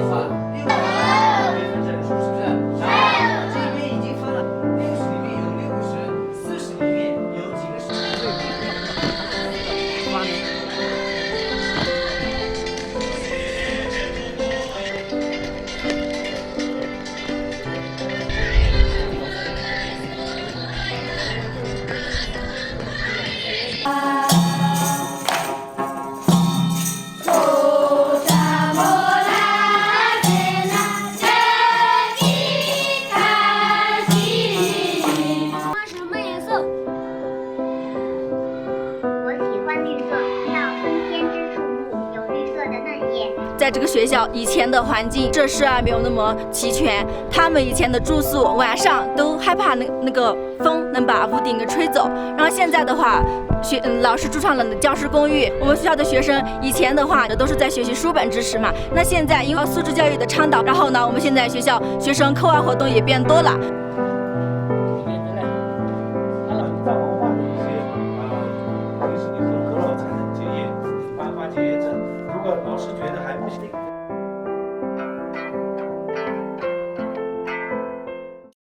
话，另外没分整数是不是？这边已经分了，60里面有6个神，40里面有几个神？发明。在这个学校以前的环境设施啊没有那么齐全，他们以前的住宿晚上都害怕那个风能把屋顶给吹走。然后现在的话，老师住上了教师公寓。我们学校的学生以前的话都是在学习书本知识嘛，那现在因为素质教育的倡导，然后呢，我们现在学校学生课外活动也变多了。